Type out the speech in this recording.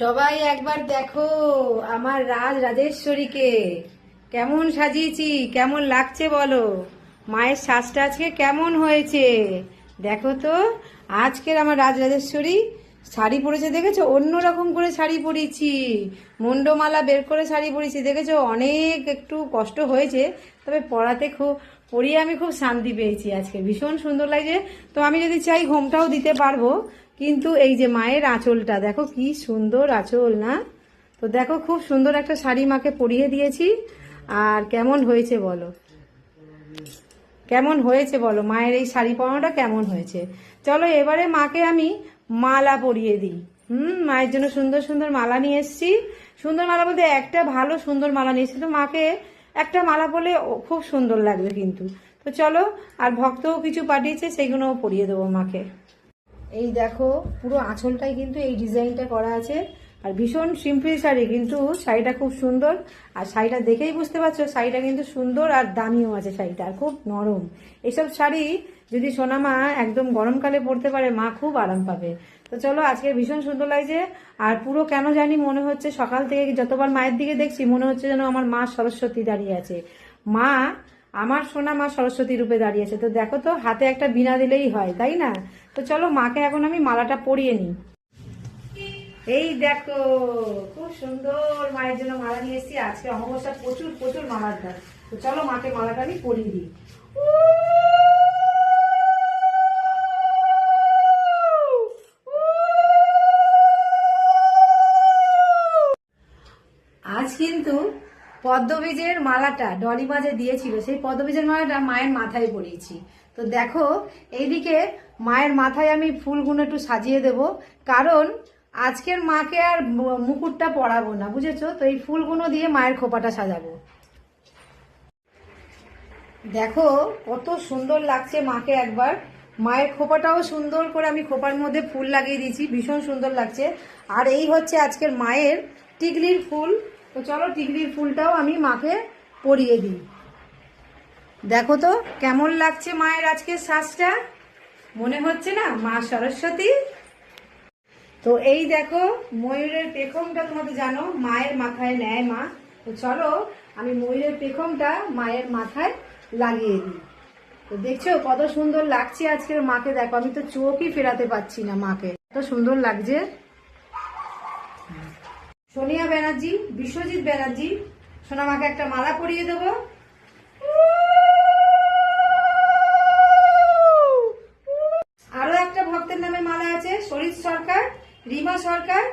সবাই একবার দেখো আমার রাজেশ্বরীকে কেমন সাজিয়েছি, কেমন লাগছে বলো। মায়ের সাজটা আজকে কেমন হয়েছে দেখো তো। আজকের আমার রাজরাজেশ্বরী শাড়ি পরেছে দেখেছো, অন্যরকম করে শাড়ি পরেছি, মুন্ডমালা বের করে শাড়ি পরেছি দেখেছো। অনেক একটু কষ্ট হয়েছে, তবে পরিয়ে আমি খুব শান্তি পেয়েছি। আজকে ভীষণ সুন্দর লাগছে। তো আমি যদি চাই ঘোমটাও দিতে পারবো, কিন্তু এই যে মায়ের আঁচলটা দেখো কি সুন্দর আঁচল না। তো দেখো খুব সুন্দর একটা শাড়ি মাকে পরিয়ে দিয়েছি। আর কেমন হয়েছে বলো, কেমন হয়েছে বলো, মায়ের এই শাড়ি পরানোটা কেমন হয়েছে। চলো এবারে মাকে আমি মালা পরিয়ে দিই। মায়ের জন্য সুন্দর সুন্দর মালা নিয়ে এসেছি। সুন্দর মালা বলতে একটা ভালো সুন্দর মালা নিয়ে এসেছি। তো মাকে একটা মালা পরলে খুব সুন্দর লাগবে কিন্তু। তো চলো, আর ভক্তও কিছু পাঠিয়েছে, সেগুলোও পরিয়ে দেবো মাকে। এই দেখো পুরো আঁচলটাই কিন্তু এই ডিজাইনটা করা আছে। আর ভীষণ সিম্পল শাড়ি, কিন্তু শাড়িটা খুব সুন্দর। আর শাড়িটা দেখেই বুঝতে পারছো শাড়িটা কিন্তু সুন্দর আর দামিও আছে শাড়িটা, আর খুব নরম। এইসব শাড়ি যদি সোনা মা একদম গরমকালে পরতে পারে, মা খুব আরাম পাবে। তো চলো, আজকে ভীষণ সুন্দর লাগছে। আর পুরো কেন জানি মনে হচ্ছে, সকাল থেকে যতবার মায়ের দিকে দেখছি মনে হচ্ছে যেন আমার মা সরস্বতী দাঁড়িয়ে আছে। মা, আমার সোনা মা সরস্বতী রূপে দাঁড়িয়েছে। তো দেখো তো, হাতে একটা বীণা দিলেই হয়, তাই না? তো চলো মাকে এখন আমি মালাটা পরিয়ে নিই। এই দেখো খুব সুন্দর মায়ের জন্য মালা নিয়ে এসেছি। আজকে অমাবস্যা, প্রচুর প্রচুর মালার দাম। তো চলো মাকে মালাটা আমি পরিয়ে দিই। আজ কিন্তু পদ্মবীজের মালাটা ডলি মাঝে দিয়েছিল, সেই পদ্মবীজের মালাটা মায়ের মাথায় পরিয়েছি। তো দেখো এইদিকে মায়ের মাথায় আমি ফুলগুলো একটু সাজিয়ে দেব, কারণ আজকের মাকে আর মুকুটটা পরাবো না, বুঝেছো? তো এই ফুলগুলো দিয়ে মায়ের খোপাটা সাজাবো। দেখো কত সুন্দর লাগছে মাকে একবার। মায়ের খোপাটাও সুন্দর করে আমি খোপার মধ্যে ফুল লাগিয়ে দিয়েছি, ভীষণ সুন্দর লাগছে। আর এই হচ্ছে আজকের মায়ের টিকলির ফুল। তো চলো টিকলির ফুলটাও আমি মাকে পরিয়ে দিই। দেখো তো কেমন লাগছে মায়ের আজকের সাজটা, মনে হচ্ছে না মা সরস্বতী? তো এই দেখো ময়ূরের পেখমটা, তোমাদের জানো মায়ের মাথায় নেয় মা। তো চলো আমি ময়ূরের পেখমটা মায়ের মাথায় লাগিয়ে দিই। তো দেখছো কত সুন্দর লাগছে আজকের মাকে। দেখো আমি তো চোখই ফেরাতে পারছি না মাকে, কত সুন্দর লাগছে। সোনিয়া ব্যানার্জি, বিশ্বজিৎ ব্যানার্জি, সোনা মাকে একটা মালা পরিয়ে দেবো। আরো একটা ভক্তের নামে মালা আছে, শরীর সরকার, রিমা সরকার।